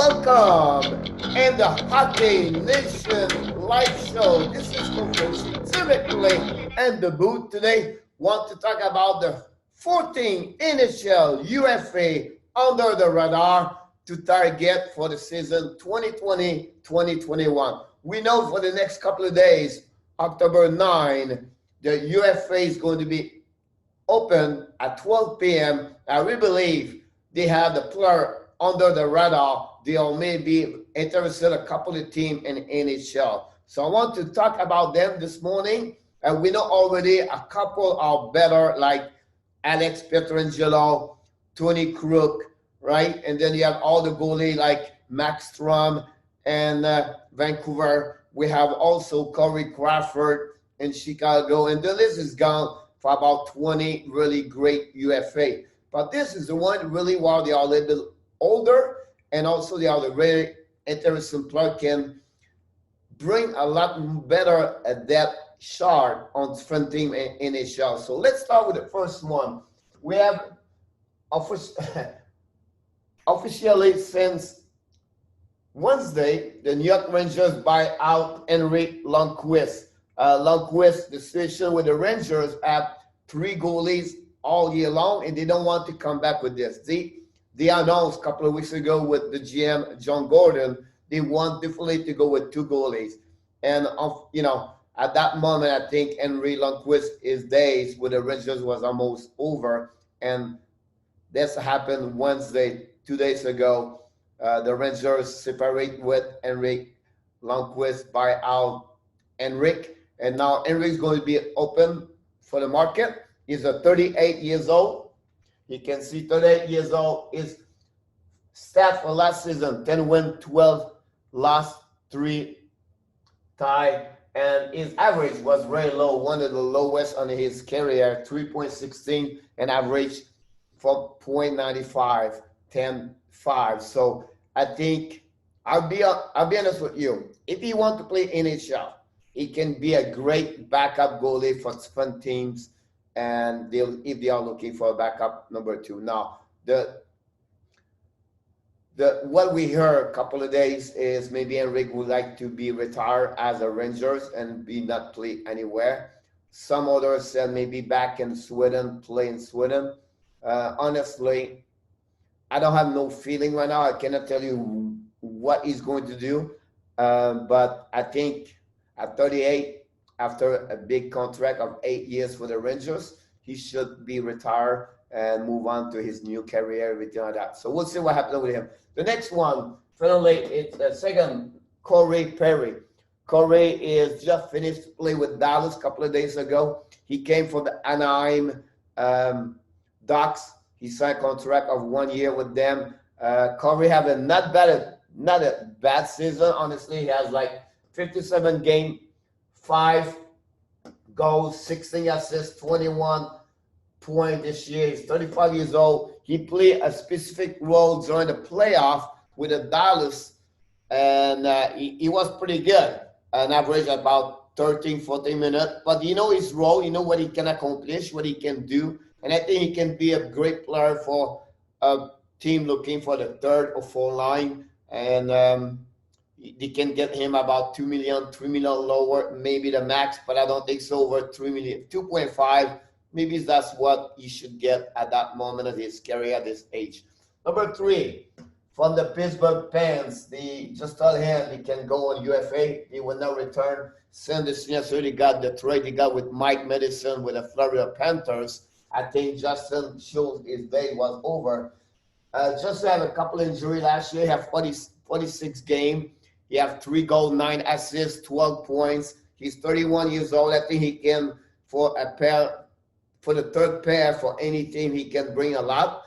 welcome in the Hockey Nation Live Show. This is Coach Frenchy, typically in the booth today. Want to talk about the 14 NHL UFA under the radar to target for the season 2020-2021. We know for the next couple of days, October 9, the UFA is going to be open at 12 p.m. We believe they have the player under the radar. They'll maybe interested a couple of teams in NHL. So I want to talk about them this morning. And we know already a couple are better, like Alex Pietrangelo, Tony Crook, right? And then you have all the goalies like Max Strom and Vancouver. We have also Corey Crawford in Chicago. And the list is gone for about 20 really great UFA. But this is the one really while they are a little bit older, and also they are the very interesting player, can bring a lot better at that shot on front team in NHL. So let's start with the first one. We have officially since Wednesday, the New York Rangers buy out Henrik Lundqvist. Lundqvist, the situation with the Rangers have three goalies all year long, and they don't want to come back with this. They announced a couple of weeks ago with the GM John Gordon, they want definitely to go with two goalies. And at that moment, I think Henry Lundqvist, his days with the Rangers was almost over, and this happened Wednesday, 2 days ago. The Rangers separate with Henrik Lundqvist, buy out Henrik, and now Henrik's going to be open for the market. He's a 38 years old. You can see 38 years old. His stat for last season, 10 win, 12 lost, 3 tie. And his average was very low, one of the lowest on his career, 3.16, and average 4.95, 10.5. So I think I'll be honest with you. If he want to play NHL, he can be a great backup goalie for fun teams, and if they are looking for a backup number two. Now, what we heard a couple of days is maybe Henrik would like to be retired as a Rangers and be not play anywhere. Some others said maybe back in Sweden, play in Sweden. Honestly, I don't have no feeling right now. I cannot tell you what he's going to do. But I think at 38, after a big contract of 8 years for the Rangers, he should be retired and move on to his new career, everything like that. So we'll see what happens with him. The next one, finally, it's the second, Corey Perry. Corey is just finished to play with Dallas a couple of days ago. He came from the Anaheim Ducks. He signed a contract of 1 year with them. Corey have a not a bad season. Honestly, he has like 57 games, 5 goals, 16 assists, 21 points this year. He's 35 years old. He played a specific role during the playoff with the Dallas, and he was pretty good. An average about 13, 14 minutes. But you know his role, you know what he can accomplish, what he can do. And I think he can be a great player for a team looking for the third or fourth line. And they can get him about 2 million, 3 million lower, maybe the max, but I don't think so, over 3 million, 2.5. Maybe that's what he should get at that moment of his career at this age. Number 3, from the Pittsburgh Penguins, they just told him he can go on UFA. He will not return. Since the seniors already got the trade he got with Mike Madison with the Florida Panthers. I think Justin Schultz, his day was over. Just have a couple injuries last year. He had 46 games. He have 3 goals, 9 assists, 12 points. He's 31 years old. I think he can, for the third pair, for any team, he can bring a lot.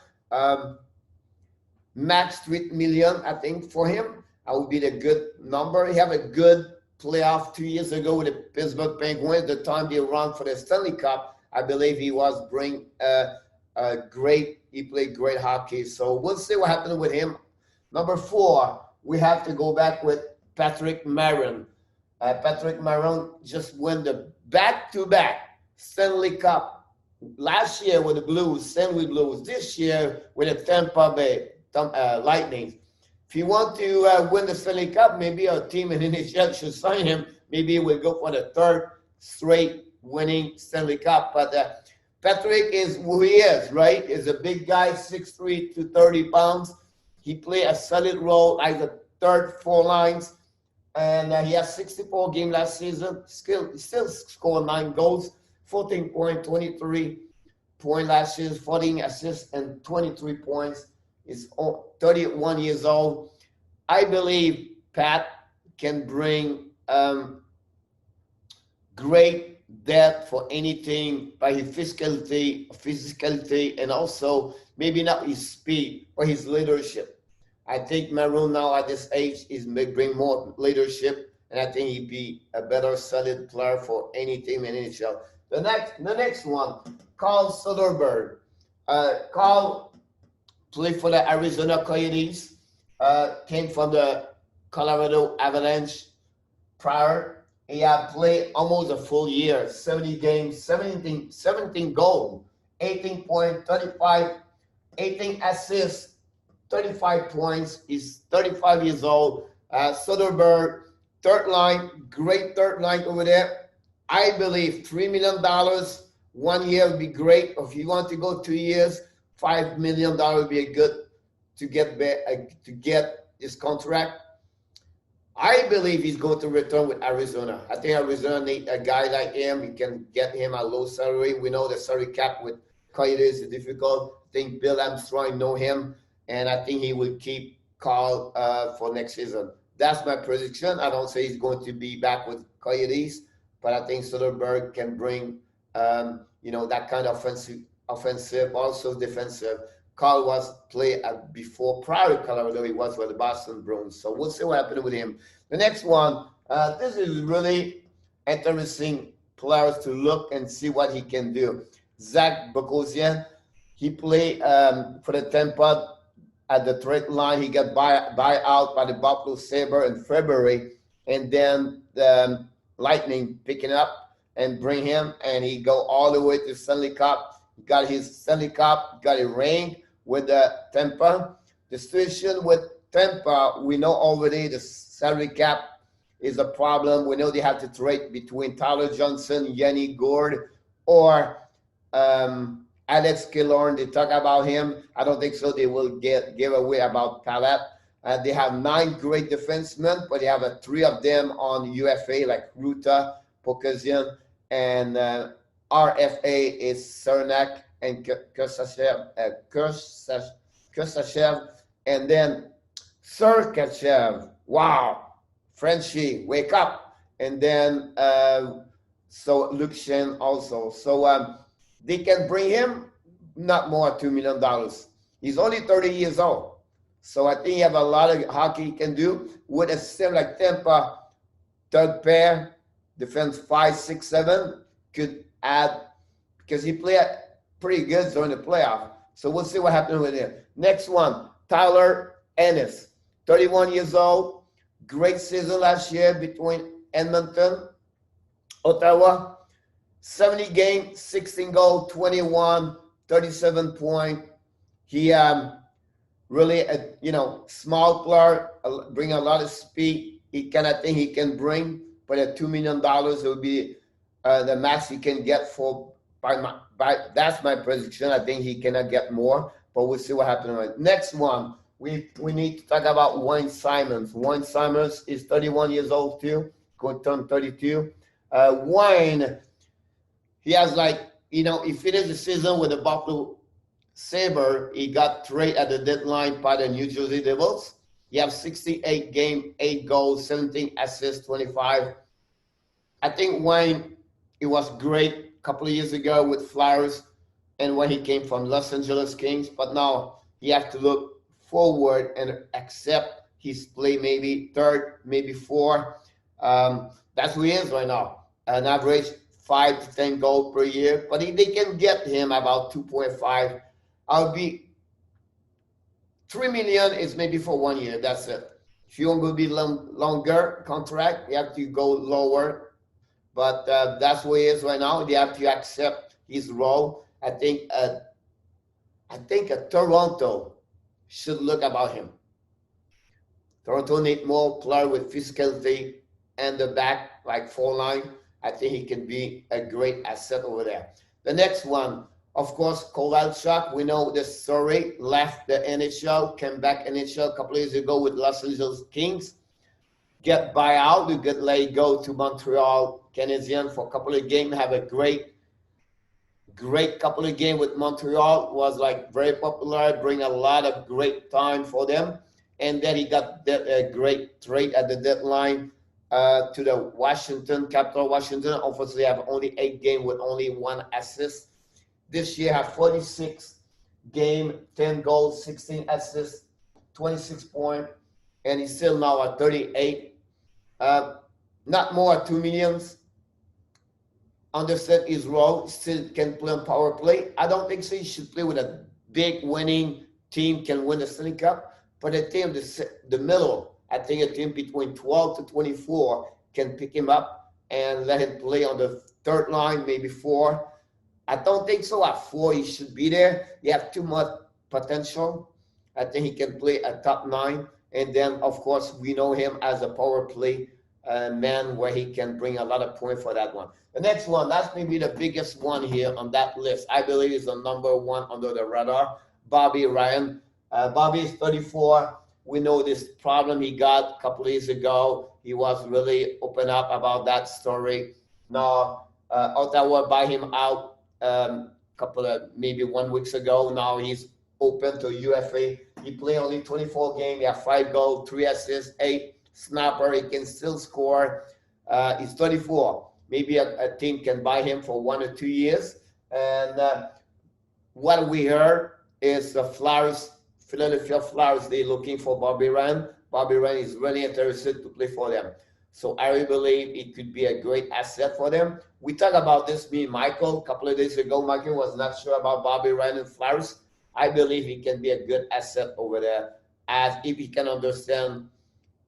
Max 3 million, I think, for him. That would be the good number. He have a good playoff 2 years ago with the Pittsburgh Penguins. The time they run for the Stanley Cup, I believe he was he played great hockey. So we'll see what happens with him. Number 4, we have to go back with Patrick Maroon. Patrick Maroon just won the back-to-back Stanley Cup last year with the Blues, St. Louis Blues. This year with the Tampa Bay Lightning. If you want to win the Stanley Cup, maybe a team in NHL should sign him. Maybe he will go for the third straight winning Stanley Cup. But Patrick is who he is, right? He's a big guy, 6'3" to 30 pounds. He played a solid role as a third, four lines. And he has 64 games last season. Still scored 9 goals, 14 points, 23 point last year, 14 assists, and 23 points. He's 31 years old. I believe Pat can bring great depth for anything by his physicality, and also maybe not his speed or his leadership. I think Maroon now at this age is may bring more leadership, and I think he'd be a better solid player for any team in NHL. The next one, Carl Soderberg. Carl played for the Arizona Coyotes. Came from the Colorado Avalanche prior. He had played almost a full year, 70 games, 17 goals, 18 points, 35, 18 assists, 35 points. He's 35 years old. Soderberg, third line, great third line over there. I believe $3 million 1 year would be great. If you want to go 2 years, $5 million would be a good to get his contract. I believe he's going to return with Arizona. I think Arizona need a guy like him. We can get him a low salary. We know the salary cap with Coyotes is difficult. I think Bill Armstrong know him, and I think he will keep Carl for next season. That's my prediction. I don't say he's going to be back with Coyotes, but I think Soderberg can bring that kind of offensive, also defensive. Carl was played before, prior to Colorado, he was with the Boston Bruins. So we'll see what happens with him. The next one, this is really interesting players to look and see what he can do. Zach Bogosian, he played for the Tampa at the trade line. He got buy out by the Buffalo Sabre in February, and then the Lightning picking up and bring him, and he go all the way to Stanley Cup. He got his Stanley Cup, got a ring with Tampa. The situation with Tampa, we know already the salary cap is a problem. We know they have to trade between Tyler Johnson, Yanni Gourde, or Alex Killorn. They talk about him. I don't think so. They will give away about Palat. They have 9 great defensemen, but they have 3 of them on UFA, like Ruta, Pokazian, and RFA is Cernak and Kursachev, and then Sergachev. Wow, Frenchy, wake up! And then so Luke Shen also. So they can bring him not more $2 million. He's only 30 years old, so I think he have a lot of hockey he can do with a system like Tampa. Third pair, defense 5, 6, 7 could add, because he played pretty good during the playoff. So we'll see what happens with him. Next one, Tyler Ennis, 31 years old. Great season last year between Edmonton, Ottawa. 70 games, 16 goals, 21, 37 points. He really, small player, bring a lot of speed. I think he can bring, but at $2 million, it will be the max he can get for. That's my prediction. I think he cannot get more, but we'll see what happens. Next one, we need to talk about Wayne Simmonds. Wayne Simmonds is 31 years old too, going to turn 32. Wayne, he has he finished the season with the Buffalo Sabre. He got traded at the deadline by the New Jersey Devils. He has 68 games, 8 goals, 17 assists, 25. I think Wayne, it was great couple of years ago with Flyers and when he came from Los Angeles Kings, but now he has to look forward and accept his play, maybe third, maybe 4. That's who he is right now, an average 5 to 10 goals per year, but if they can get him about 2.5, I'll be $3 million is maybe for 1 year. That's it. If you want to be longer contract, you have to go lower. But that's where he is right now. They have to accept his role. I think Toronto should look about him. Toronto need more player with physicality and the back, like 4 line. I think he can be a great asset over there. The next one, of course, Kovalchuk. We know the story. Left the NHL, came back NHL a couple of years ago with Los Angeles Kings. Get buyout, you get let go to Montreal Canadiens for a couple of games. Have a great couple of games with Montreal. Was like very popular, bring a lot of great time for them. And then he got a great trade at the deadline to the Washington Capital. Washington obviously have only 8 games with only 1 assist. This year have 46 game, 10 goals, 16 assists, 26 points, and he's still now at 38. Not more at 2 millions. Understand his role, still can play on power play. I don't think so. He should play with a big winning team, can win the Stanley Cup. But a team, the middle, I think a team between 12 to 24 can pick him up and let him play on the 3rd line, maybe 4. I don't think so. At 4, he should be there. He have too much potential. I think he can play a top 9. And then, of course, we know him as a power play man where he can bring a lot of points for that one. The next one, that's maybe the biggest one here on that list. I believe is the number 1 under the radar, Bobby Ryan. Bobby is 34. We know this problem he got a couple of years ago. He was really open up about that story. Now, Ottawa buy him out maybe 1 week ago. Now he's open to UFA. He played only 24 games. He had 5 goals, 3 assists, 8 snapper. He can still score. He's 34. Maybe a team can buy him for 1 or 2 years. And what we heard is the Philadelphia Flyers, they're looking for Bobby Ryan. Bobby Ryan is really interested to play for them. So I really believe it could be a great asset for them. We talked about this, me and Michael, a couple of days ago. Michael was not sure about Bobby Ryan and Flyers. I believe he can be a good asset over there, as if he can understand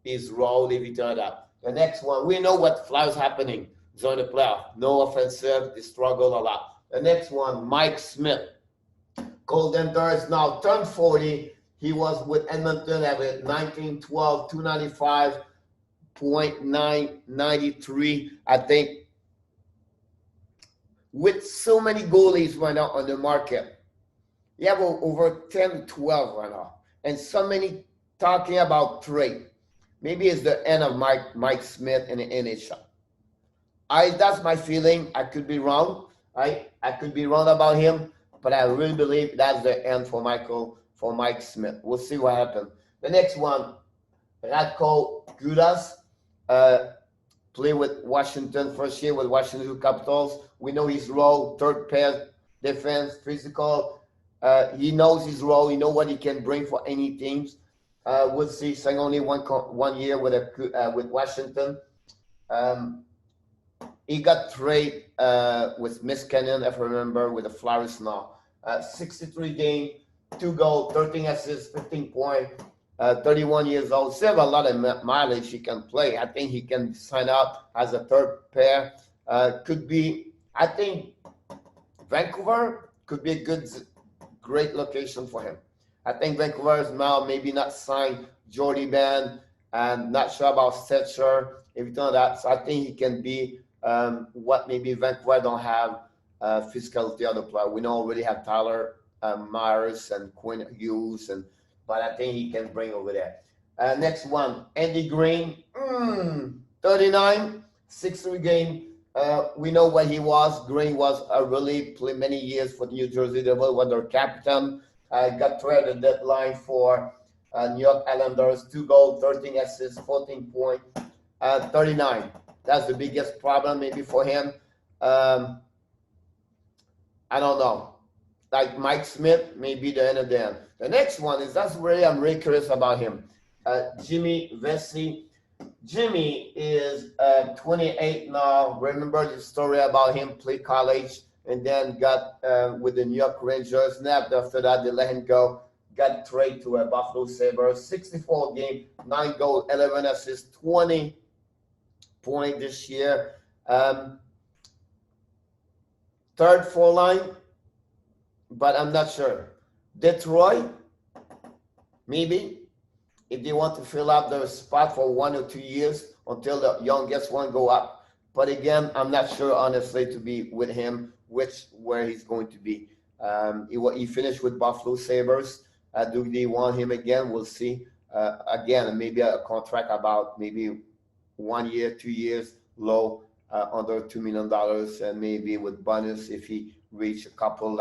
his role, if he turned up. The next one, we know what Flyers happening during the playoff. No offensive, they struggle a lot. The next one, Mike Smith. Golden Bears now turned 40. He was with Edmonton at 1912, 295.993. I think with so many goalies right now on the market, you have over 10, 12 right now. And so many talking about trade. Maybe it's the end of Mike Smith in the NHL. That's my feeling. I could be wrong. I could be wrong about him, but I really believe that's the end for Mike Smith. We'll see what happens. The next one, Radko Gudas, play with Washington first year with Washington Capitals. We know his role, 3rd pair defense, physical. He knows his role. He knows what he can bring for any teams. We'll see. Saying only 1 year with Washington. He got traded with Miss Cannon, if I remember, with the Flyers now. 63 games, 2 goals, 13 assists, 15 points, 31 years old. Still have a lot of mileage he can play. I think he can sign up as a 3rd pair. Could be, I think Vancouver could be a great location for him. I think Vancouver is now maybe not signed Jordy Ben and not sure about Stetcher, everything like that. So I think he can be what maybe Vancouver don't have physicality other player. We know already have Tyler Myers and Quinn Hughes, but I think he can bring over there. Next one, Andy Green, 39, 63 game. We know what he was. Green was really played many years for the New Jersey Devil, was their captain. Got traded at the deadline for New York Islanders, 2 goals, 13 assists, 14 points, 39. That's the biggest problem maybe for him. I don't know. Like Mike Smith, maybe the end of the end. The next one is, that's where I'm really curious about him. Jimmy Vesey. Jimmy is 28 now. Remember the story about him play college and then got with the New York Rangers. Snapped after that, they let him go. Got traded to a Buffalo Sabres. 64 game, 9 goals, 11 assists, 20 points this year. 3rd, 4th line, but I'm not sure. Detroit, maybe. if they want to fill up their spot for 1 or 2 years until the youngest one go up. But again, I'm not sure honestly to be with him where he's going to be. He finished with Buffalo Sabres. Do they want him again? We'll see. Again, maybe a contract about maybe 1 year, 2 years, low, under $2 million, and maybe with bonus if he reach a couple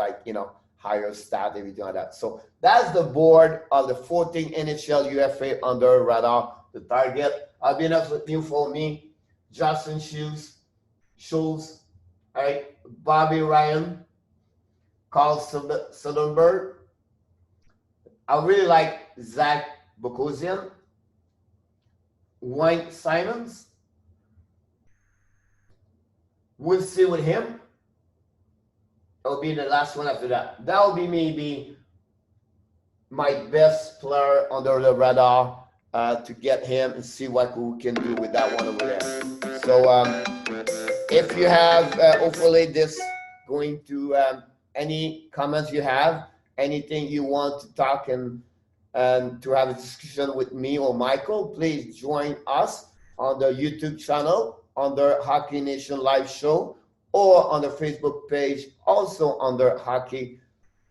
higher stat, everything like that. So that's the board of the 14 NHL UFA under radar. The target. I'll be honest with you, for me, Justin Schultz, all right, Bobby Ryan, Carl Soderberg. I really like Zach Bogosian, Wayne Simons. We'll see with him. It'll be the last one after that. That will be maybe my best player under the radar to get him and see what we can do with that one over there. So if you have, hopefully this going to any comments you have, anything you want to talk and to have a discussion with me or Michael, please join us on the YouTube channel under Hockey Nation Live Show, or on the Facebook page also under Hockey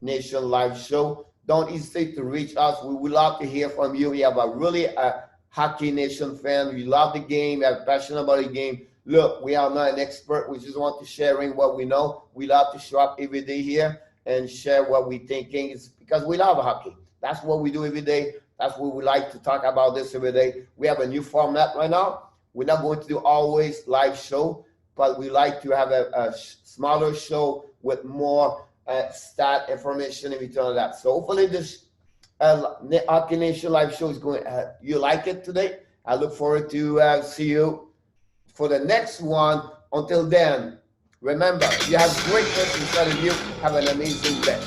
Nation Live Show. Don't hesitate to reach us. We would love to hear from you. We have a Hockey Nation fan. We love the game. We are passionate about the game. Look, we are not an expert. We just want to sharing what we know. We love to show up every day here and share what we thinking. It's because we love hockey. That's what we do every day. That's what we like to talk about this every day. We have a new format right now. We're not going to do always live show, but we like to have a smaller show with more stat information and everything like that. So hopefully this Hockey Nation Live Show is going. You like it today? I look forward to see you for the next one. Until then, remember, you have greatness inside of you. Have an amazing day.